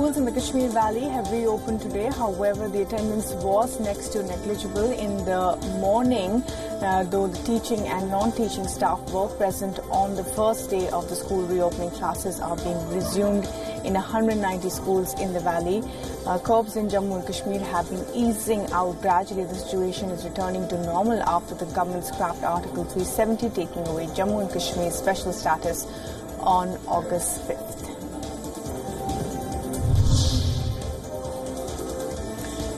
Schools in the Kashmir Valley have reopened today. However, the attendance was next to negligible in the morning, though the teaching and non-teaching staff were present on the first day of the school reopening. Classes are being resumed in 190 schools in the valley. Curbs in Jammu and Kashmir have been easing out gradually. The situation is returning to normal after the government scrapped Article 370, taking away Jammu and Kashmir's special status on August 5th.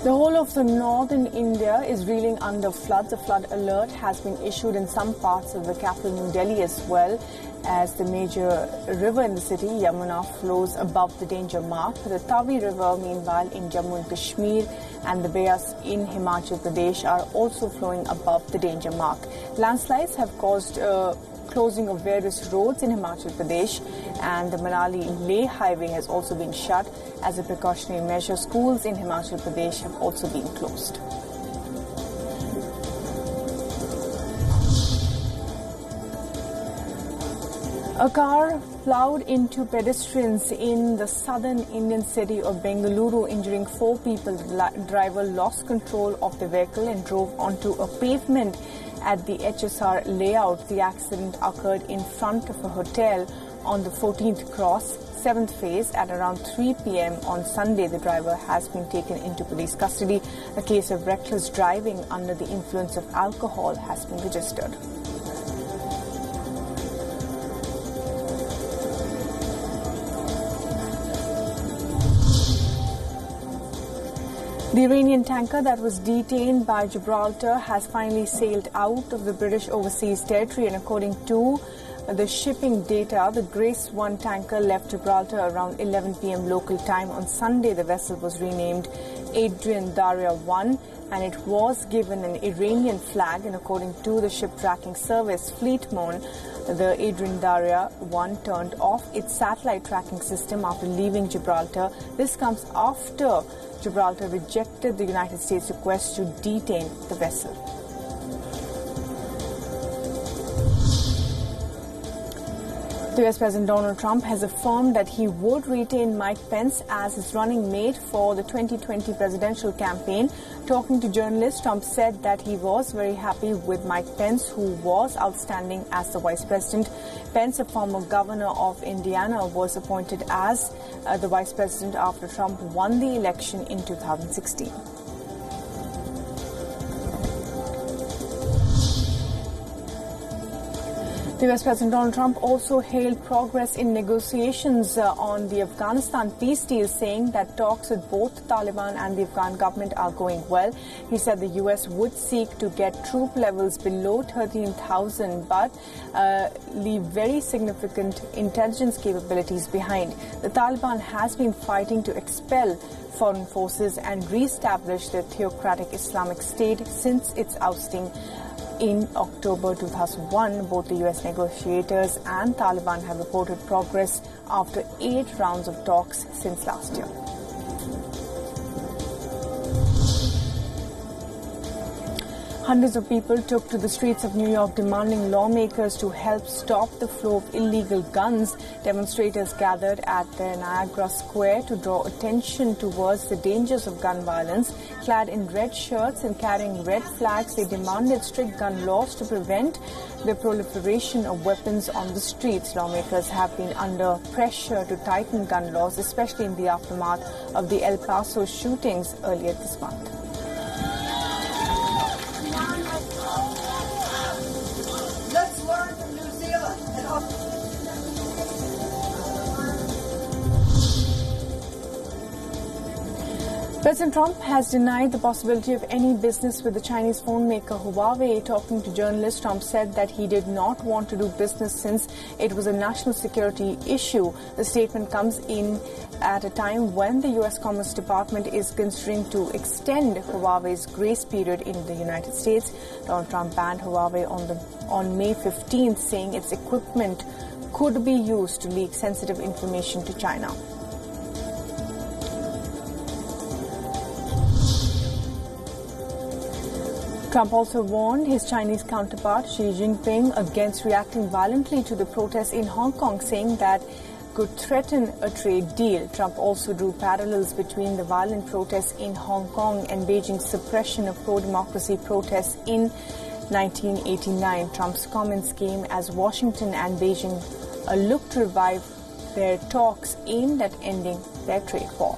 The whole of the northern India is reeling under floods. A flood alert has been issued in some parts of the capital New Delhi as well, as the major river in the city, Yamuna, flows above the danger mark. The Tavi River, meanwhile, in Jammu and Kashmir and the Beas in Himachal Pradesh are also flowing above the danger mark. Landslides have caused closing of various roads in Himachal Pradesh, and the Manali-Leh highway has also been shut. As a precautionary measure, schools in Himachal Pradesh have also been closed. A car plowed into pedestrians in the southern Indian city of Bengaluru, injuring 4 people. The driver lost control of the vehicle and drove onto a pavement at the HSR layout. The accident occurred in front of a hotel on the 14th cross, 7th phase, at around 3 p.m. on Sunday. The driver has been taken into police custody. A case of reckless driving under the influence of alcohol has been registered. The Iranian tanker that was detained by Gibraltar has finally sailed out of the British overseas territory, and according to the shipping data, the Grace 1 tanker left Gibraltar around 11 p.m. local time on Sunday. The vessel was renamed Adrian Darya 1 and it was given an Iranian flag, and according to the ship tracking service Fleetmon, the Adrian Darya 1 turned off its satellite tracking system after leaving Gibraltar. This comes after Gibraltar rejected the United States' request to detain the vessel. The US President Donald Trump has affirmed that he would retain Mike Pence as his running mate for the 2020 presidential campaign. Talking to journalists, Trump said that he was very happy with Mike Pence, who was outstanding as the vice president. Pence, a former governor of Indiana, was appointed as the vice president after Trump won the election in 2016. The US President Donald Trump also hailed progress in negotiations on the Afghanistan peace deal, saying that talks with both Taliban and the Afghan government are going well. He said the US would seek to get troop levels below 13,000 but leave very significant intelligence capabilities behind. The Taliban has been fighting to expel foreign forces and re-establish the theocratic Islamic State since its ousting in October 2001. Both the U.S. negotiators and Taliban have reported progress after 8 rounds of talks since last year. Hundreds of people took to the streets of New York demanding lawmakers to help stop the flow of illegal guns. Demonstrators gathered at the Niagara Square to draw attention towards the dangers of gun violence. Clad in red shirts and carrying red flags, they demanded strict gun laws to prevent the proliferation of weapons on the streets. Lawmakers have been under pressure to tighten gun laws, especially in the aftermath of the El Paso shootings earlier this month. President Trump has denied the possibility of any business with the Chinese phone maker Huawei. Talking to journalists, Trump said that he did not want to do business since it was a national security issue. The statement comes in at a time when the U.S. Commerce Department is considering to extend Huawei's grace period in the United States. Donald Trump banned Huawei on May 15th, saying its equipment could be used to leak sensitive information to China. Trump also warned his Chinese counterpart Xi Jinping against reacting violently to the protests in Hong Kong, saying that could threaten a trade deal. Trump also drew parallels between the violent protests in Hong Kong and Beijing's suppression of pro-democracy protests in 1989. Trump's comments came as Washington and Beijing look to revive their talks aimed at ending their trade war.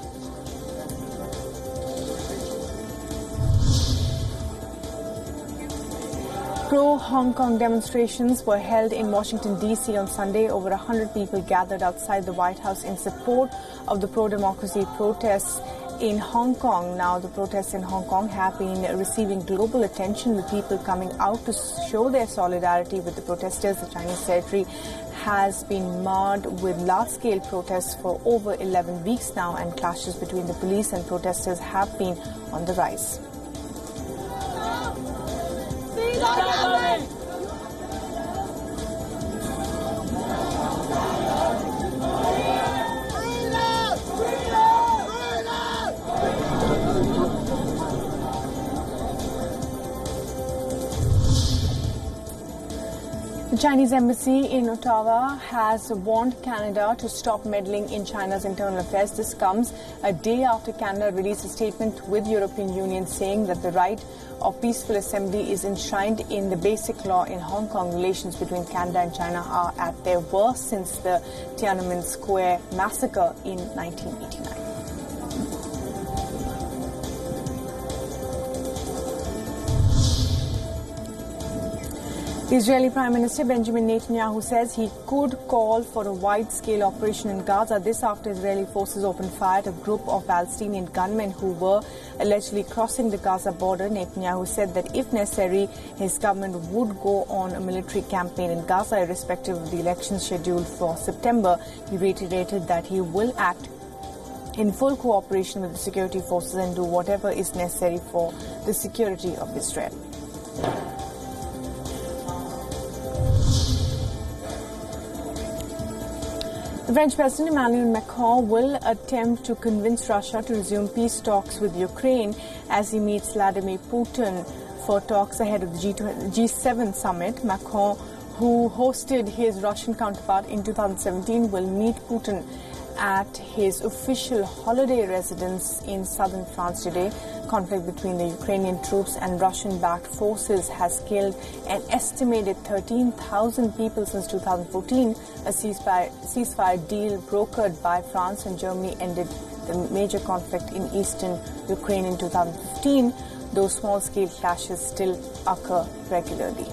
Pro-Hong Kong demonstrations were held in Washington, D.C. on Sunday. Over 100 people gathered outside the White House in support of the pro-democracy protests in Hong Kong. Now, the protests in Hong Kong have been receiving global attention, with people coming out to show their solidarity with the protesters. The Chinese territory has been marred with large-scale protests for over 11 weeks now, and clashes between the police and protesters have been on the rise. The Chinese embassy in Ottawa has warned Canada to stop meddling in China's internal affairs. This comes a day after Canada released a statement with the European Union saying that the right of peaceful assembly is enshrined in the basic law in Hong Kong. Relations between Canada and China are at their worst since the Tiananmen Square massacre in 1989. The Israeli Prime Minister Benjamin Netanyahu says he could call for a wide-scale operation in Gaza. This after Israeli forces opened fire at a group of Palestinian gunmen who were allegedly crossing the Gaza border. Netanyahu said that if necessary, his government would go on a military campaign in Gaza, irrespective of the elections scheduled for September. He reiterated that he will act in full cooperation with the security forces and do whatever is necessary for the security of Israel. The French President Emmanuel Macron will attempt to convince Russia to resume peace talks with Ukraine as he meets Vladimir Putin for talks ahead of the G7 summit. Macron, who hosted his Russian counterpart in 2017, will meet Putin at his official holiday residence in southern France today. Conflict between the Ukrainian troops and Russian-backed forces has killed an estimated 13,000 people since 2014. A ceasefire deal brokered by France and Germany ended the major conflict in eastern Ukraine in 2015, though small-scale clashes still occur regularly.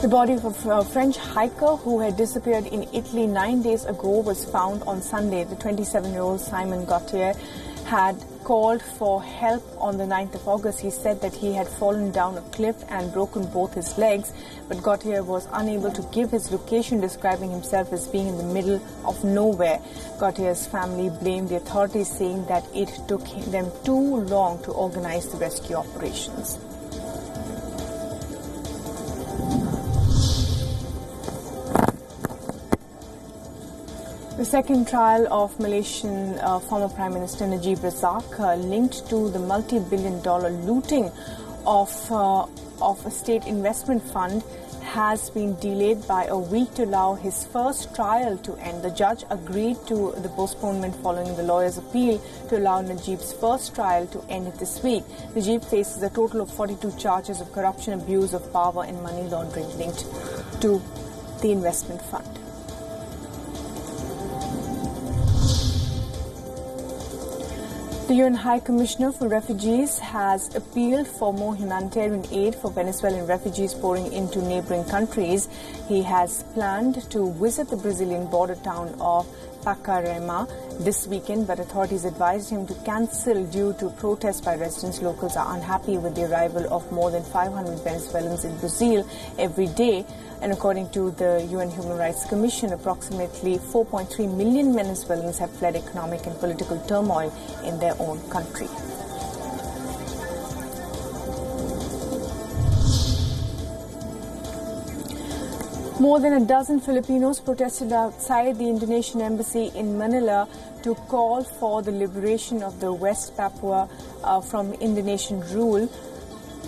The body of a French hiker who had disappeared in Italy 9 days ago was found on Sunday. The 27-year-old Simon Gauthier had called for help on the 9th of August. He said that he had fallen down a cliff and broken both his legs, but Gauthier was unable to give his location, describing himself as being in the middle of nowhere. Gauthier's family blamed the authorities, saying that it took them too long to organize the rescue operations. The second trial of Malaysian former Prime Minister Najib Razak linked to the multi-billion-dollar looting of a state investment fund has been delayed by a week to allow his first trial to end. The judge agreed to the postponement following the lawyer's appeal to allow Najib's first trial to end this week. Najib faces a total of 42 charges of corruption, abuse of power and money laundering linked to the investment fund. The UN High Commissioner for Refugees has appealed for more humanitarian aid for Venezuelan refugees pouring into neighboring countries. He has planned to visit the Brazilian border town of Pacaraima this weekend, but authorities advised him to cancel due to protests by residents. Locals are unhappy with the arrival of more than 500 Venezuelans in Brazil every day. And according to the UN Human Rights Commission, approximately 4.3 million Venezuelans have fled economic and political turmoil in their own country. More than a dozen Filipinos protested outside the Indonesian embassy in Manila to call for the liberation of the West Papua from Indonesian rule.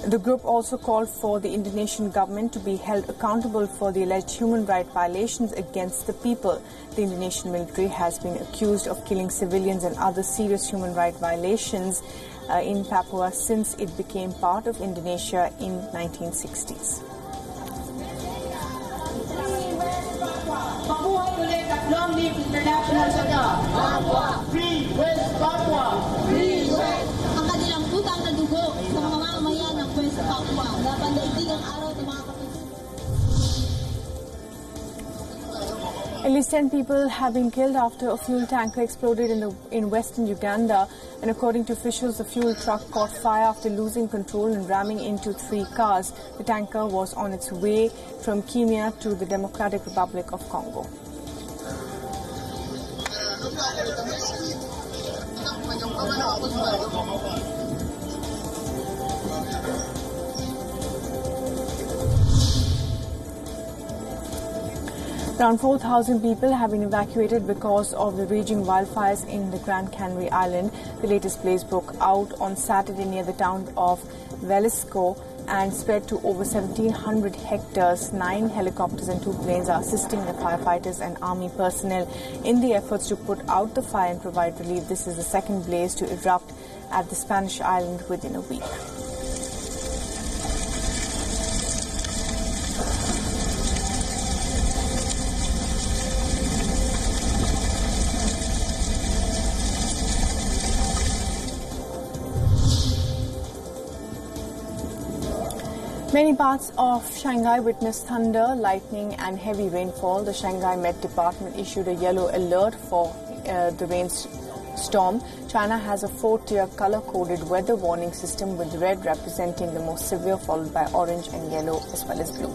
The group also called for the Indonesian government to be held accountable for the alleged human rights violations against the people. The Indonesian military has been accused of killing civilians and other serious human rights violations in Papua since it became part of Indonesia in 1960s. Long live international Papua! Free West Papua! Free West! Ang kanilang utang na dugo sa mga mamamayan ng West Papua. Napandaigdigang araw ng mga kapatid. At least 10 people have been killed after a fuel tanker exploded in western Uganda. And according to officials, the fuel truck caught fire after losing control and ramming into 3 cars. The tanker was on its way from Kenya to the Democratic Republic of Congo. Around 4,000 people have been evacuated because of the raging wildfires in the Grand Canary Island. The latest blaze broke out on Saturday near the town of Velasco and spread to over 1,700 hectares. 9 helicopters and 2 planes are assisting the firefighters and army personnel in the efforts to put out the fire and provide relief. This is the second blaze to erupt at the Spanish island within a week. Many parts of Shanghai witnessed thunder, lightning and heavy rainfall. The Shanghai Met Department issued a yellow alert for the rainstorm. China has a 4-tier color-coded weather warning system with red representing the most severe, followed by orange and yellow as well as blue.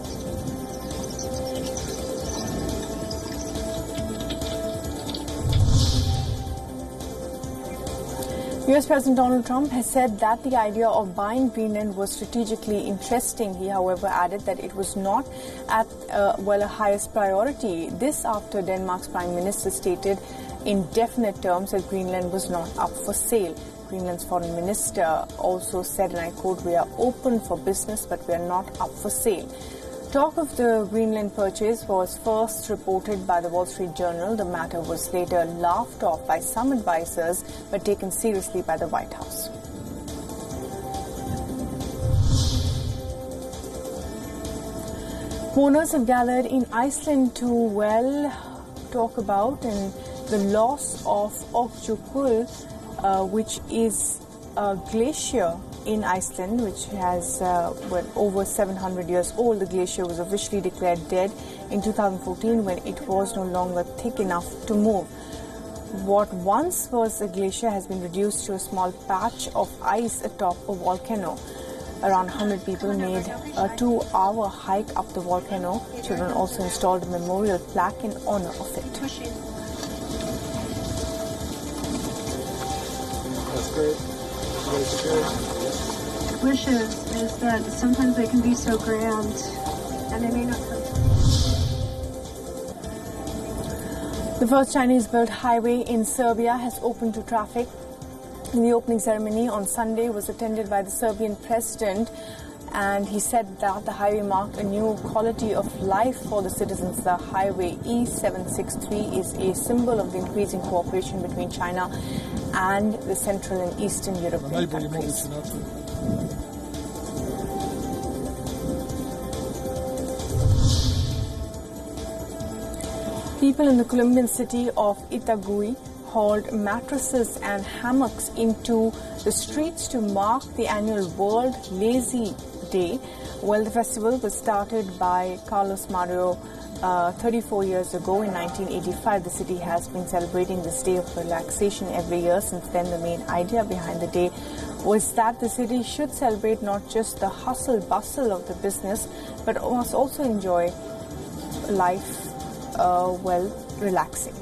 US President Donald Trump has said that the idea of buying Greenland was strategically interesting. He, however, added that it was not at a highest priority. This after Denmark's Prime Minister stated in definite terms that Greenland was not up for sale. Greenland's Foreign Minister also said, and I quote, "We are open for business, but we are not up for sale." Talk of the Greenland purchase was first reported by the Wall Street Journal. The matter was later laughed off by some advisors but taken seriously by the White House. Mourners have gathered in Iceland to, talk about the loss of Ökjökull, which is a glacier in Iceland, which has over 700 years old. The glacier was officially declared dead in 2014 when it was no longer thick enough to move. What once was a glacier has been reduced to a small patch of ice atop a volcano. Around 100 people made a 2-hour hike up the volcano. Children also installed a memorial plaque in honor of it. That's great. Wishes is that sometimes they can be so grand and they may not come true. The first Chinese-built highway in Serbia has opened to traffic. The opening ceremony on Sunday was attended by the Serbian president, and he said that the highway marked a new quality of life for the citizens. The highway E763 is a symbol of the increasing cooperation between China and the Central and Eastern European countries. People in the Colombian city of Itagüí hauled mattresses and hammocks into the streets to mark the annual World Lazy Day. Well, the festival was started by Carlos Mario 34 years ago in 1985. The city has been celebrating this day of relaxation every year since then. The main idea behind the day was that the city should celebrate not just the hustle bustle of the business, but must also enjoy life while relaxing.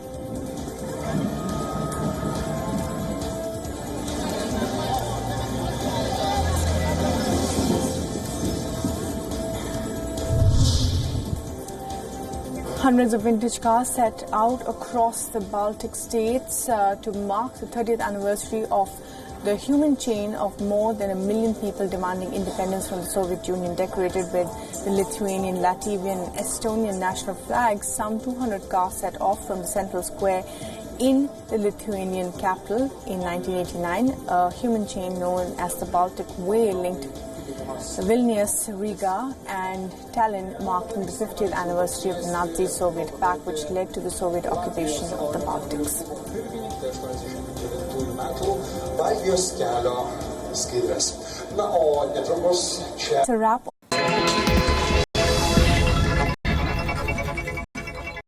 Hundreds of vintage cars set out across the Baltic states to mark the 30th anniversary of The human chain of more than 1 million people demanding independence from the Soviet Union, decorated with the Lithuanian, Latvian, Estonian national flags, some 200 cars set off from the central square in the Lithuanian capital in 1989. A human chain known as the Baltic Way linked Vilnius, Riga and Tallinn, marking the 50th anniversary of the Nazi-Soviet pact, which led to the Soviet occupation of the Baltics. It's a wrap